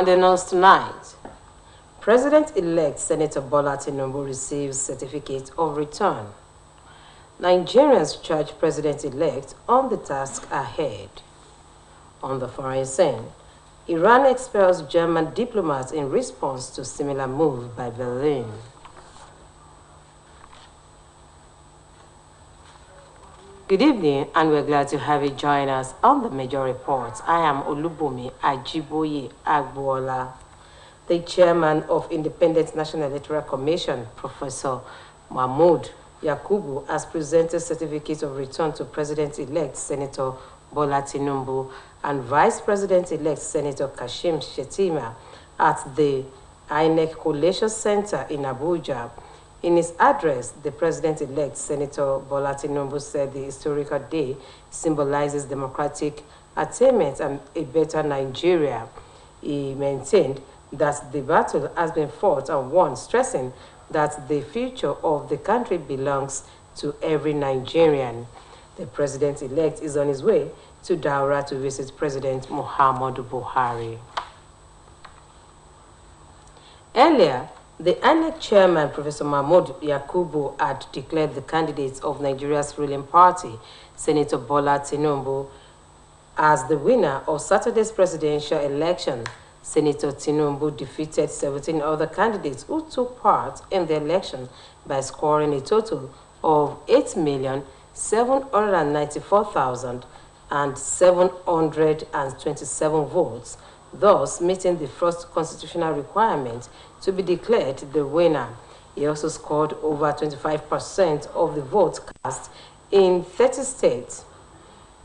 Announced tonight, President-elect Senator Bola Tinubu receives certificate of return. Nigerians charge President-elect on the task ahead. On the foreign scene, Iran expels German diplomats in response to similar move by Berlin. Good evening, and we're glad to have you join us on the Major Reports. I am Olubomi Ajiboye Agbola. The chairman of Independent National Electoral Commission, Professor Mahmood Yakubu, has presented certificate of return to President-elect Senator Bola Tinubu and Vice President-elect Senator Kashim Shettima at the INEC Collation Center in Abuja. In his address, the President-elect Senator Bola Tinubu said the historical day symbolizes democratic attainment and a better Nigeria. He maintained that the battle has been fought and won, stressing that the future of the country belongs to every Nigerian. The President-elect is on his way to Daura to visit President Muhammadu Buhari. Earlier, the INEC chairman, Professor Mahmood Yakubu, had declared the candidates of Nigeria's ruling party, Senator Bola Tinubu, as the winner of Saturday's presidential election. Senator Tinubu defeated 17 other candidates who took part in the election by scoring a total of 8,794,727 votes, thus meeting the first constitutional requirement to be declared the winner. He also scored over 25% of the votes cast in 30 states,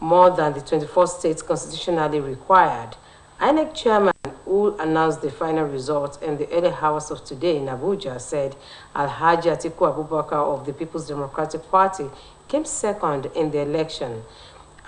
more than the 24 states constitutionally required. INEC chairman, who announced the final results in the early hours of today in Abuja, said Alhaji Atiku Abubakar of the People's Democratic Party came second in the election.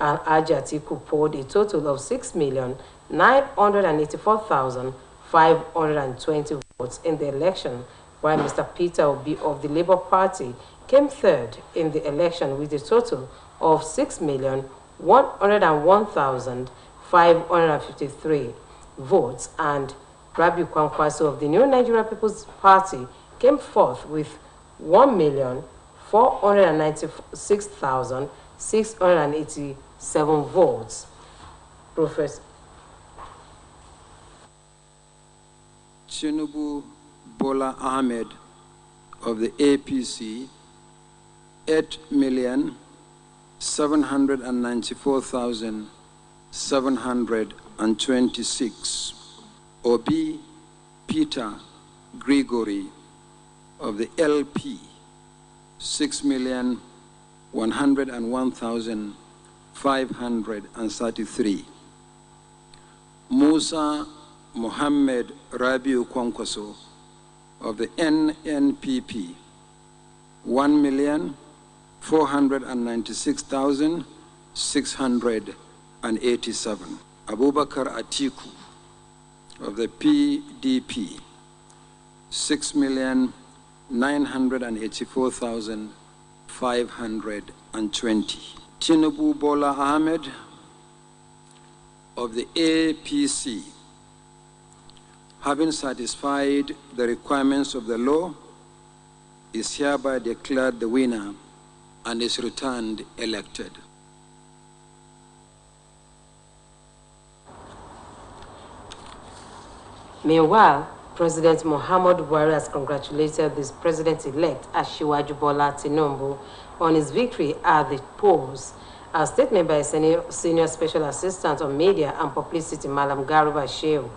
Alhaji Atiku polled a total of 6,984,520 votes in the election, while Mr. Peter Obi of the Labour Party came third in the election with a total of 6,101,553 votes, and Rabiu Kwankwaso of the New Nigeria People's Party came fourth with 1,496,687 votes. Professor Tinubu Bola Ahmed of the APC, 8,794,726. Obi Peter Gregory of the LP, 6,101,533. Musa Mohammed Rabiu Kwankwaso of the NNPP, 1,496,687. Abubakar Atiku of the PDP, 6,984,520. Tinubu Bola Ahmed of the APC, having satisfied the requirements of the law, is hereby declared the winner and is returned elected. Meanwhile, President Muhammadu Buhari has congratulated this president-elect Asiwaju Bola Tinubu on his victory at the polls. A statement by Senior Special Assistant on Media and Publicity, Malam Garuba Shehu,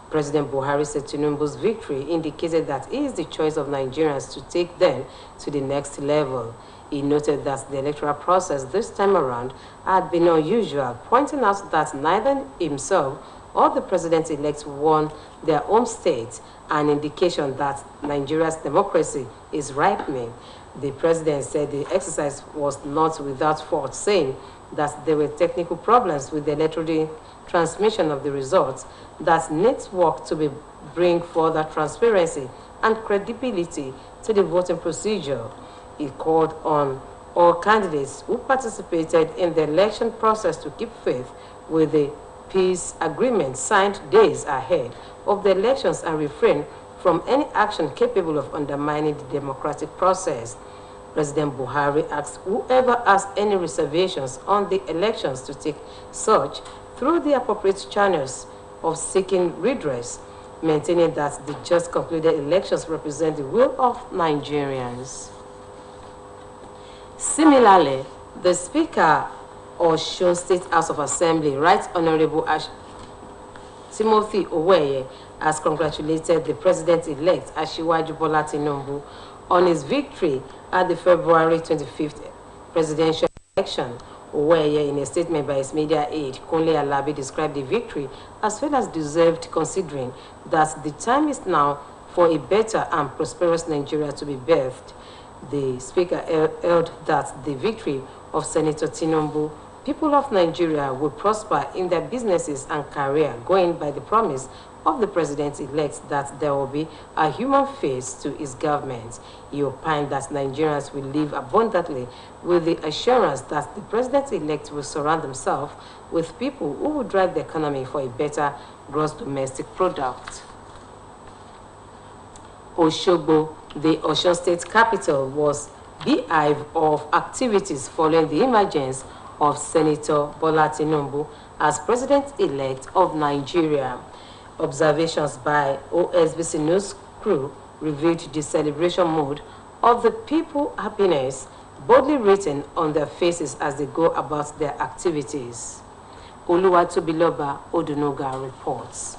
President Buhari said Tinubu's victory indicated that he is the choice of Nigerians to take them to the next level. He noted that the electoral process this time around had been unusual, pointing out that neither himself or the president-elect won their home state, an indication that Nigeria's democracy is ripening. The president said the exercise was not without fault, saying that there were technical problems with the electronic transmission of the results that needs work to bring further transparency and credibility to the voting procedure. He called on all candidates who participated in the election process to keep faith with the peace agreement signed days ahead of the elections and refrain from any action capable of undermining the democratic process. President Buhari asked whoever has any reservations on the elections to take such through the appropriate channels of seeking redress, maintaining that the just concluded elections represent the will of Nigerians. Similarly, the Speaker of Osun State House of Assembly, Right Honorable Timothy Oweye, has congratulated the President-elect Asiwaju Bola Tinubu on his victory at the February 25th presidential election. Oweye, in a statement by his media aide, Kunle Alabi, described the victory as well as deserved, considering that the time is now for a better and prosperous Nigeria to be birthed. The Speaker held that the victory of Senator Tinubu, people of Nigeria will prosper in their businesses and career, going by the promise of the President-elect that there will be a human face to his government. He opined that Nigerians will live abundantly with the assurance that the President-elect will surround himself with people who will drive the economy for a better gross domestic product. Osogbo, the Osun State capital, was the hive of activities following the emergence of Senator Bola Tinubu as President-elect of Nigeria. Observations by Osbc News crew revealed the celebration mood of the people, happiness boldly written on their faces as they go about their activities. Oluwatobiloba Odunoga reports.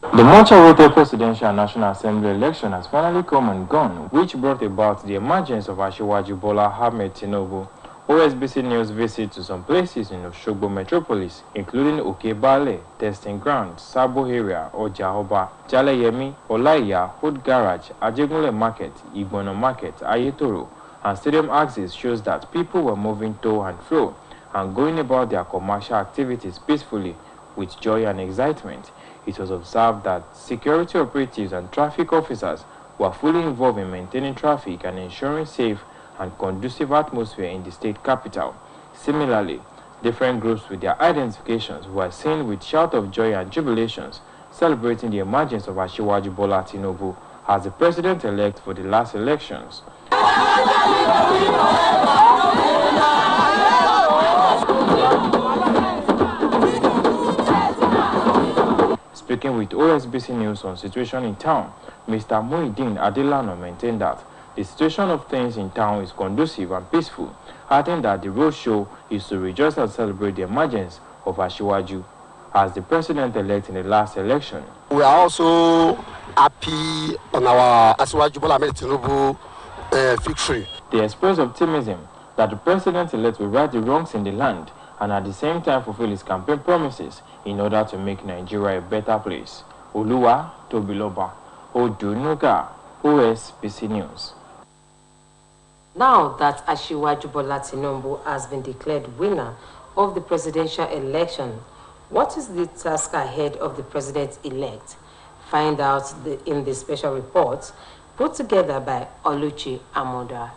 The much-awaited presidential and National Assembly election has finally come and gone, which brought about the emergence of Asiwaju Bola Ahmed Tinubu. Osbc News visit to some places in Osogbo metropolis, including Okebale, Testing Ground, Sabo area, Ojaoba, Jaleyemi, Olaiya, Hood Garage, Ajegunle Market, Igbono Market, Ayetoro, and stadium axis shows that people were moving to and fro and going about their commercial activities peacefully with joy and excitement. It was observed that security operatives and traffic officers were fully involved in maintaining traffic and ensuring safe and conducive atmosphere in the state capital. Similarly, different groups with their identifications were seen with shout of joy and jubilations, celebrating the emergence of Asiwaju Bola Tinubu as the president-elect for the last elections. Speaking with Osbc News on situation in town, Mr. Muhyiddin Adelano maintained that the situation of things in town is conducive and peaceful, adding that the roadshow is to rejoice and celebrate the emergence of Asiwaju as the president-elect in the last election. We are also happy on our Asiwaju Bola Tinubu victory. They expressed optimism that the president-elect will right the wrongs in the land and at the same time fulfill his campaign promises in order to make Nigeria a better place. Oluwatobiloba Odunoga, Osbc News. Now that Asiwaju Bola Tinubu has been declared winner of the presidential election, what is the task ahead of the president-elect? Find out in the special report put together by Oluchi Amoda.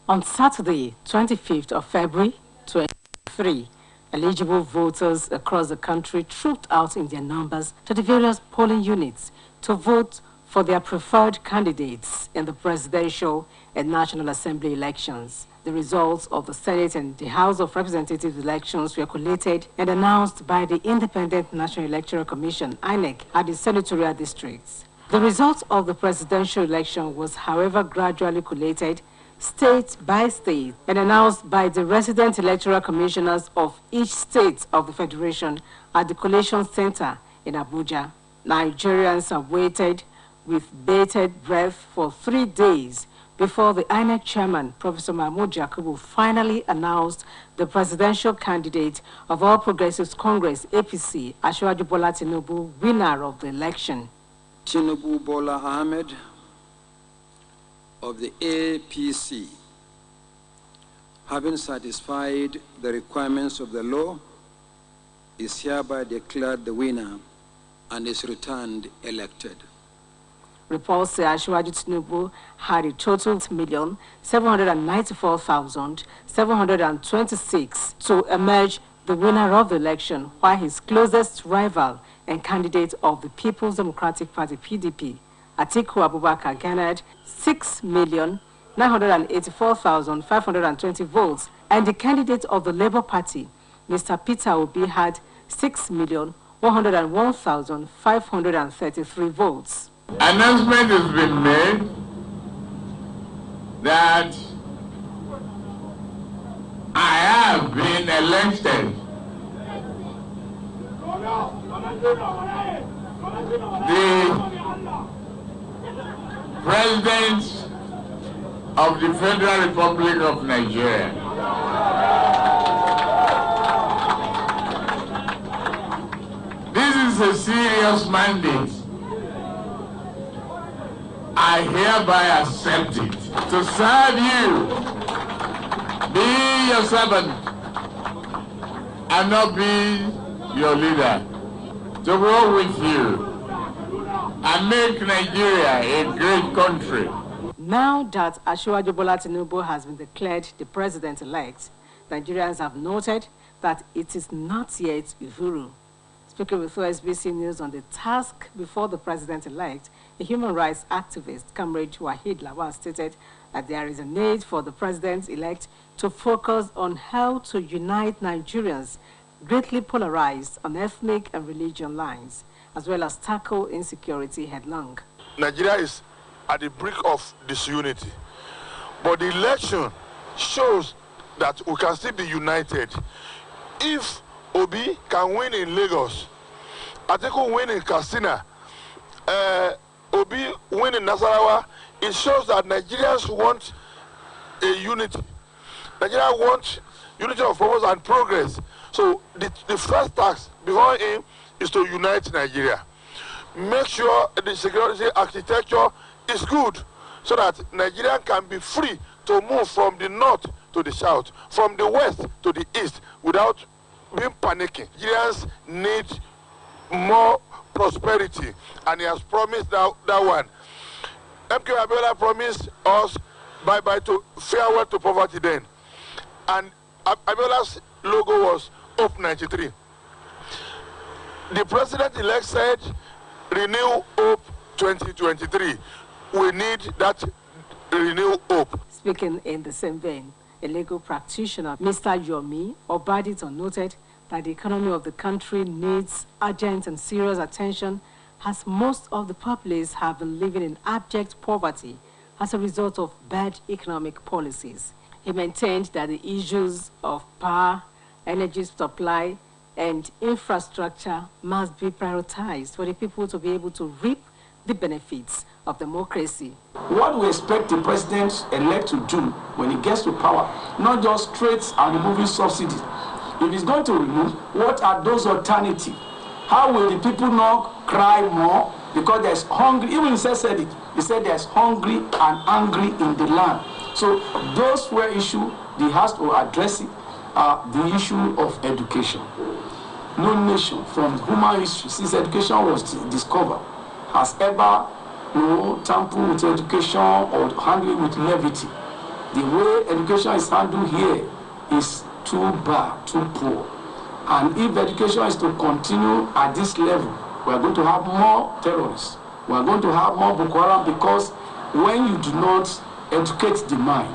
On Saturday, 25th of February 2023, eligible voters across the country trooped out in their numbers to the various polling units to vote for their preferred candidates in the presidential and National Assembly elections. The results of the Senate and the House of Representatives elections were collated and announced by the Independent National Electoral Commission, INEC, at the senatorial districts. The results of the presidential election was, however, gradually collated state by state and announced by the resident electoral commissioners of each state of the Federation at the Collation Center in Abuja. Nigerians have waited with bated breath for 3 days before the INEC chairman, Professor Mahmoud Yakubu, finally announced the presidential candidate of All Progressives Congress, APC, Asiwaju Bola Tinubu, winner of the election. Tinubu Bola Ahmed of the APC, having satisfied the requirements of the law, is hereby declared the winner and is returned elected. Reports say Asiwaju Tinubu had a total of 1,794,726 to emerge the winner of the election, while his closest rival and candidate of the People's Democratic Party (PDP), Atiku Abubakar, garnered 6,984,520 votes, and the candidate of the Labour Party, Mr. Peter Obi, had 6,101,533 votes. Announcement has been made that I have been elected the President of the Federal Republic of Nigeria. This is a serious mandate. I hereby accept it to serve you, be your servant, and not be your leader, to work with you and make Nigeria a great country. Now that Asiwaju Bola Tinubu has been declared the president-elect, Nigerians have noted that it is not yet Uhuru. Speaking with Osbc News on the task before the president-elect, a human rights activist, Comrade Wahid Lawal, stated that there is a need for the president-elect to focus on how to unite Nigerians greatly polarized on ethnic and religion lines, as well as tackle insecurity headlong. Nigeria is at the brink of disunity, but the election shows that we can still be united. If Obi can win in Lagos, Atiku win in Katsina, Obi win in Nasarawa, it shows that Nigerians want a unity. Nigeria wants unity of purpose and progress. So the first task before him is to unite Nigeria. Make sure the security architecture is good so that Nigeria can be free to move from the north to the south, from the west to the east without being panicking. Nigerians need more prosperity, and he has promised that one. MK Abiola promised us bye-bye to farewell to poverty then. And Abiola's logo was Hope 93. The president-elect said, renew Hope 2023. We need that renew hope. Speaking in the same vein, a legal practitioner, Mr. Yomi Obadito, noted that the economy of the country needs urgent and serious attention, as most of the populace have been living in abject poverty as a result of bad economic policies. He maintained that the issues of power, energy supply, and infrastructure must be prioritized for the people to be able to reap the benefits of democracy. What we expect the president-elect to do when he gets to power, not just straight and removing subsidies. If he's going to remove, what are those alternatives? How will the people not cry more? Because there's hungry, even he said it, he said there's hungry and angry in the land. So those were issues he has to address it, the issue of education. No nation from human history, since education was discovered, has ever tampered with education or handled with levity. The way education is handled here is too bad, too poor. And if education is to continue at this level, we are going to have more terrorists. We are going to have more Boko Haram, because when you do not educate the mind,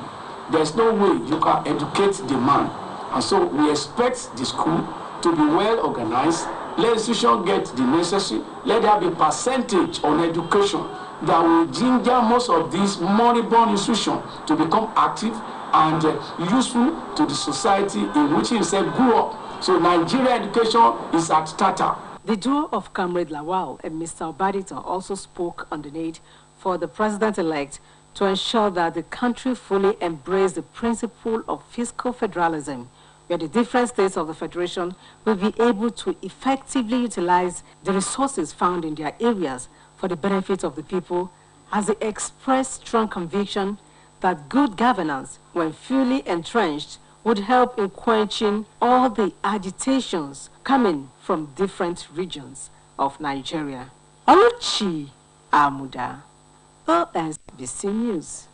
there's no way you can educate the man. And so we expect the school to be well organized. Let institutions get the necessary. Let there be percentage on education that will ginger most of these moribund institutions to become active and useful to the society in which he himself grew up. So Nigeria education is at tata. The duo of Comrade Lawal and Mr. Obadito also spoke on the need for the president-elect to ensure that the country fully embrace the principle of fiscal federalism, where the different states of the Federation will be able to effectively utilize the resources found in their areas for the benefit of the people, as they express strong conviction that good governance, when fully entrenched, would help in quenching all the agitations coming from different regions of Nigeria. Oluchi Amuda, OSBC News.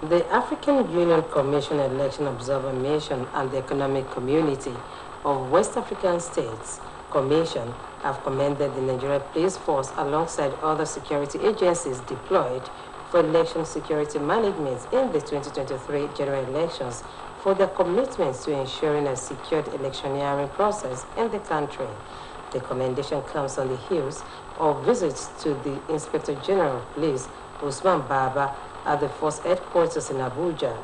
The African Union Commission Election Observer Mission and the Economic Community of West African States Commission have commended the Nigeria Police Force alongside other security agencies deployed for election security management in the 2023 general elections for their commitment to ensuring a secured electioneering process in the country. The commendation comes on the heels of visits to the Inspector General of Police, Usman Baba, at the force headquarters in Abuja.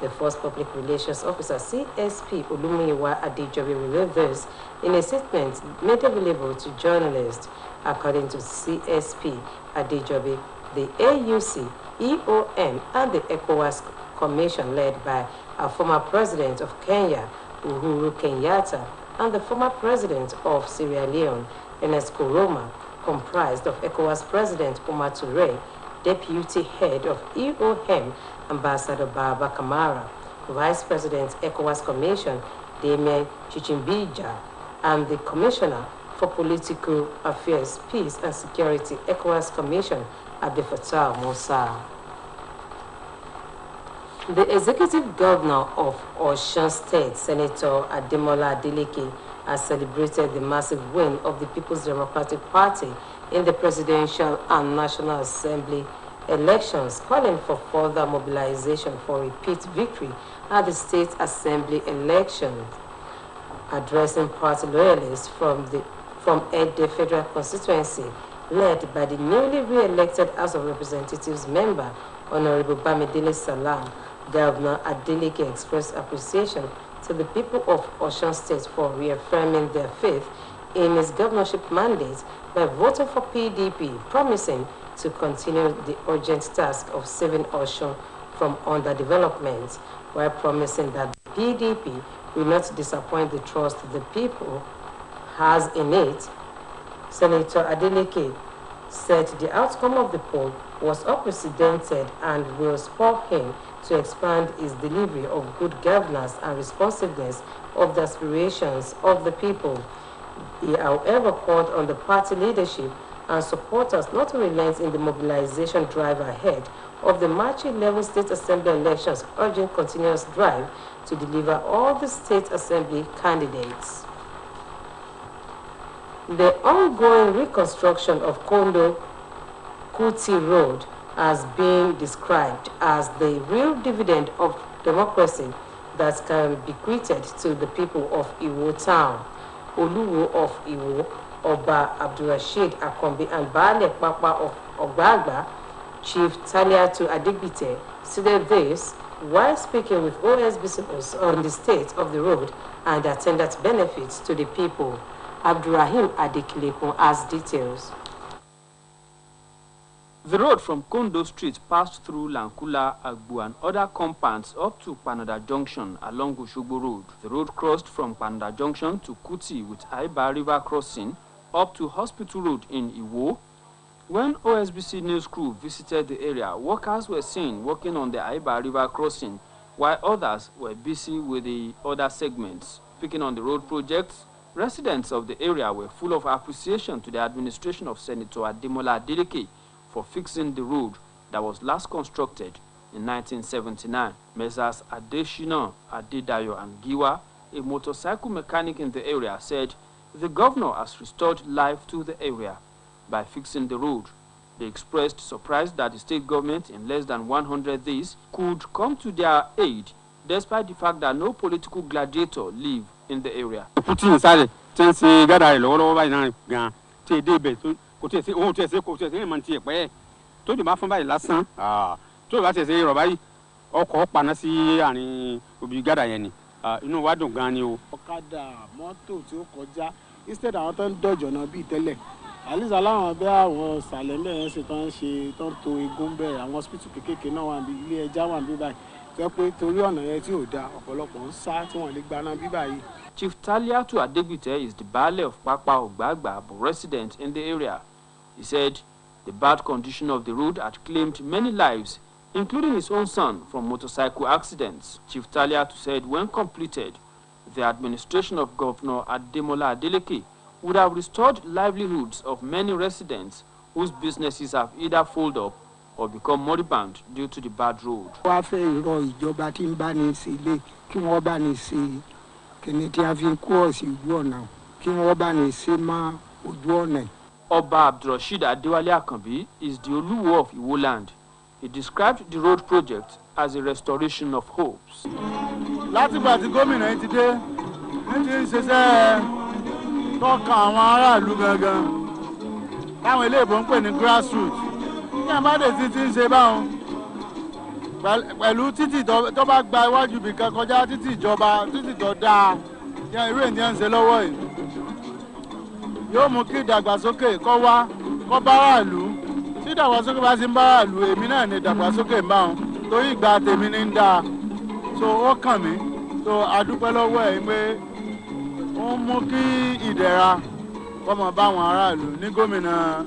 The Force Public Relations Officer, CSP Olumiwa Adejobi, revealed this in a statement made available to journalists. According to CSP Adejobi, the AUC, EOM, and the ECOWAS Commission led by our former president of Kenya, Uhuru Kenyatta, and the former president of Sierra Leone, Ernest Koroma, comprised of ECOWAS President Omar Toure, Deputy Head of EOM, Ambassador Baba Kamara, Vice President ECOWAS Commission, Damien Chichimbija, and the Commissioner for Political Affairs, Peace and Security, ECOWAS Commission, Abdel Fattah Musa. The Executive Governor of Osun State, Senator Ademola Adeleke, has celebrated the massive win of the People's Democratic Party in the Presidential and National Assembly elections, calling for further mobilization for repeat victory at the State Assembly elections. Addressing party loyalists from Ede Federal Constituency, led by the newly re-elected House of Representatives member, Honorable Bamidele Salam, Governor Adeleke expressed appreciation to the people of Osun State for reaffirming their faith in his governorship mandate by voting for PDP, promising to continue the urgent task of saving Osun from underdevelopment, while promising that the PDP will not disappoint the trust the people has in it. Senator Adeleke said the outcome of the poll was unprecedented and will spur him to expand his delivery of good governance and responsiveness of the aspirations of the people. He, however, called on the party leadership and supporters not to relent in the mobilization drive ahead of the March 11 State Assembly elections, urging continuous drive to deliver all the State Assembly candidates. The ongoing reconstruction of Kondo Kuti Road has been described as the real dividend of democracy that can be bequeathed to the people of Iwo Town. Oluwo of Iwo, Oba Abdulrashid Akombi, and Baale Papa of Ogbagba, Chief Taliatu Adigbite, stated this while speaking with OSBC on the state of the road and attendant benefits to the people. Abdurrahim Adekilekun has details. The road from Kondo Street passed through Lankula, Agbu, and other compounds up to Panada Junction along Oshogbo Road. The road crossed from Panada Junction to Kuti with Aiba River crossing up to Hospital Road in Iwo. When OSBC news crew visited the area, workers were seen working on the Aiba River crossing, while others were busy with the other segments. Speaking on the road projects, residents of the area were full of appreciation to the administration of Senator Ademola Adeleke for fixing the road that was last constructed in 1979. Messrs. Adeshina, Adedayo, and Giwa, a motorcycle mechanic in the area, said the governor has restored life to the area by fixing the road. They expressed surprise that the state government, in less than 100 days, could come to their aid, despite the fact that no political gladiator live in the area. Instead àwọn tó ń dọ̀jọ̀ náà bíi tẹ́lẹ̀ àlìsà láwọn bẹ́ àwọn ìsàlẹ̀ mẹ́rin ṣe tó ń ṣe tó ń to egun bẹ́ẹ̀ àwọn hospital kékèké náà wà bí ilé ẹja wà bí báyìí tó pé torí ọ̀nà yẹn tí ò da ọ̀pọ̀lọpọ̀ ń sá tí wọ́n lè gbaná bí báyìí. Chief Taliatu Adegbite is the Baale of Papa Ogbagba, but resident in the area. He said the bad condition of the road had claimed many lives, including his own son, from motorcycle accidents. Chief Taliatu said when completed, the administration of Governor Ademola Adeleke would have restored livelihoods of many residents whose businesses have either folded up or become moribund due to the bad road. Oba Abdurrashid Adewale Akanbi is the Oluwo of Iwo land. He described the road project as a restoration of hopes. Látìgbà tí gómìnà yìí ti dé, ní ti ń ṣiṣẹ́ tọ́ka àwọn aráàlú gangan. Táwọn eléèbó ń pè ní grassroots. Ní àbádé tí ń ṣe báwọn. Pẹ̀lú títì tó bá gba iwájú ibìkan kọjá títì ìjọba, títì tó dáa, yẹn irú ènìyàn ń ṣe lọ́wọ́ yìí. Yóò mú kí ìdàgbàsókè kó wá kó bá aráàlú. Tí ìdàgbàsókè bá ti ń bá aráàlú, èmi náà ni ìdàgbàsókè ń bá wọn. Torí ìgbà tèmi ní ń dáa. So ó kàn mí. So adúpẹ́ lọ́wọ́ ẹ̀ pé ó mú kí ìdẹ̀ra kọ́mọ bá àwọn aráàlú ní gómìnà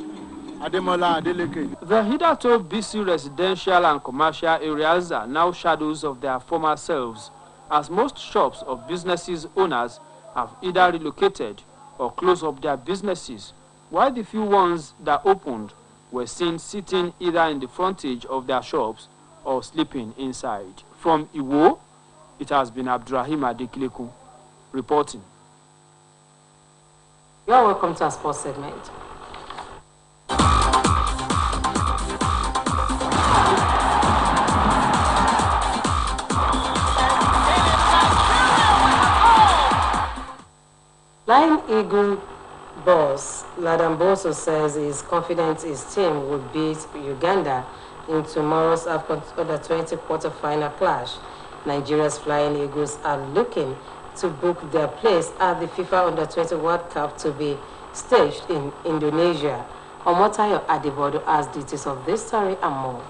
Adémọ́lá Adélékè. The hitherto busy residential and commercial areas are now shadows of their former selves, as most shops of businesses owners have either relocated or closed up their businesses, while the few ones that opened were seen sitting either in the frontage of their shops or sleeping inside. From Iwo, it has been Abdurrahim Adekileku reporting. You are welcome to our sports segment. Flying Eagle boss Ladan Boso says he is confident his team will beat Uganda in tomorrow's AFCON Under-20 quarter-final clash. Nigeria's Flying Eagles are looking to book their place at the FIFA Under-20 World Cup to be staged in Indonesia. Omotayo Adebodo has details of this story and more.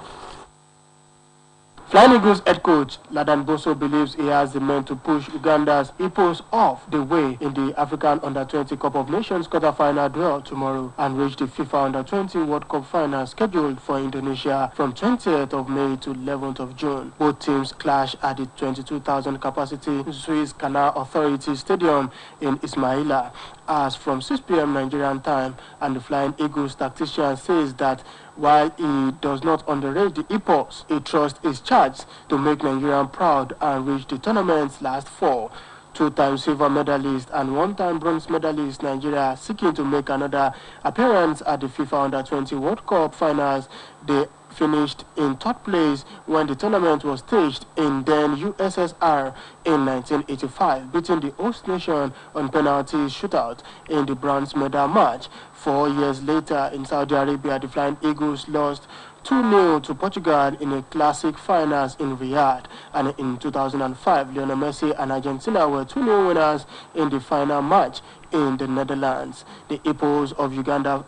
Flying Eagles head coach Ladan Boso believes he has the men to push Uganda's Hippos off the way in the African Under-20 Cup of Nations quarter-final draw tomorrow and reach the FIFA Under-20 World Cup final scheduled for Indonesia from 20th of May to 11th of June. Both teams clash at the 22,000 capacity Suez Canal Authority Stadium in Ismaila as from 6 p.m. Nigerian time, and the Flying Eagles tactician says that while he does not underrate the Hippos, he trusts his charge to make Nigeria proud and reach the tournament's last four. Two-time silver medalist and one-time bronze medalist Nigeria seeking to make another appearance at the FIFA Under-20 World Cup finals. They finished in third place when the tournament was staged in then USSR in 1985, beating the host nation on penalty shootout in the bronze medal match. 4 years later in Saudi Arabia, the Flying Eagles lost 2-0 to Portugal in a classic finals in Riyadh, and in 2005, Lionel Messi and Argentina were 2-0 winners in the final match in the Netherlands. The Hippos of Uganda,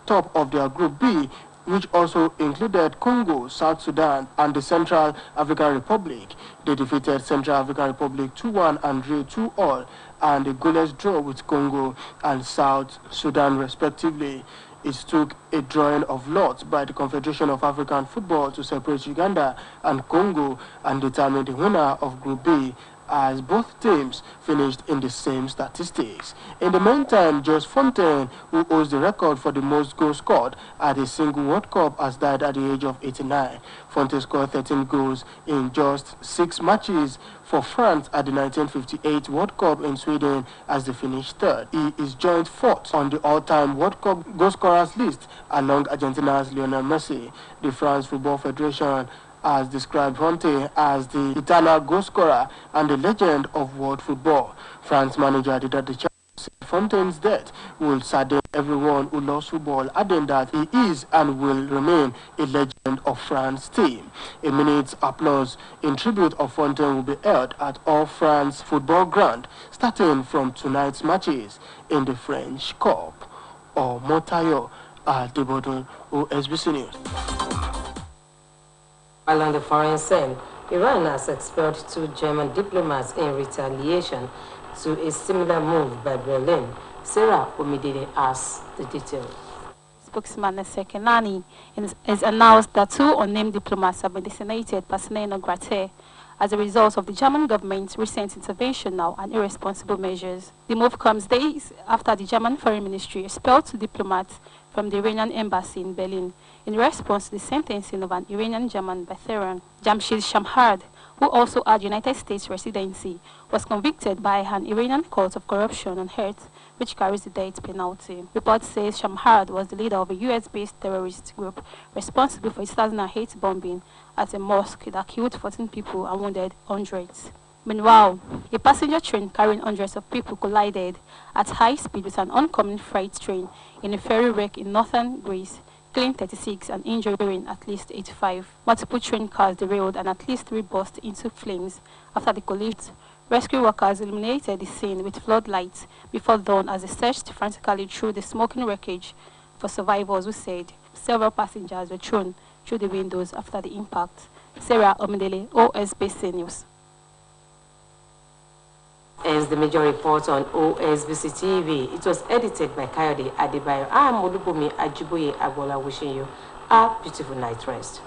top of their Group B, which also included Congo, South Sudan, and the Central African Republic. They defeated Central African Republic 2-1 and drew 2-2, and a goalless draw with Congo and South Sudan respectively. It took a drawing of lots by the Confederation of African Football to separate Uganda and Congo and determine the winner of Group B, as both teams finished in the same statistics. In the meantime, Jos Fontaine, who holds the record for the most goals scored at a single World Cup, has died at the age of 89. Fontaine scored 13 goals in just 6 matches for France at the 1958 World Cup in Sweden as they finished third. He is joined fourth on the all-time World Cup goal scorers list along Argentina's Lionel Messi. The France Football Federation has described Fontaine as the eternal goal scorer and the legend of world football. France manager Didier Deschamps said Fontaine's death will sadden everyone who loves football, adding that he is and will remain a legend of France team. A minute's applause in tribute of Fontaine will be held at all France football ground, starting from tonight's matches in the French Cup. Omotayo Adebodo, Osbc News. While on the foreign scene, Iran has expelled 2 German diplomats in retaliation to a similar move by Berlin. Sarah Omidede has the details. Spokesman Sekenani has announced that 2 unnamed diplomats have been designated persona non grata as a result of the German government's recent intervention now and irresponsible measures. The move comes days after the German Foreign Ministry expelled 2 diplomats from the Iranian embassy in Berlin in response to the sentencing of an Iranian-German veteran, Jamshid Shamhard, who also had United States residency, was convicted by an Iranian court of corruption on earth, which carries the death penalty. Report says Shamhard was the leader of a US-based terrorist group responsible for a 2008 bombing at a mosque that killed 14 people and wounded hundreds. Meanwhile, a passenger train carrying hundreds of people collided at high speed with an oncoming freight train in a ferry wreck in northern Greece, killing 36 and injuring at least 85. Multiple train cars derailed and at least 3 burst into flames after the collision. Rescue workers illuminated the scene with floodlights before dawn as they searched frantically through the smoking wreckage for survivors who said several passengers were thrown through the windows after the impact. Sarah Omidele, Osbc News. Ends the major report on Osbc TV. It was edited by Kayode Adebayo. I am Olubumi Ajiboye Agbola wishing you a beautiful night rest.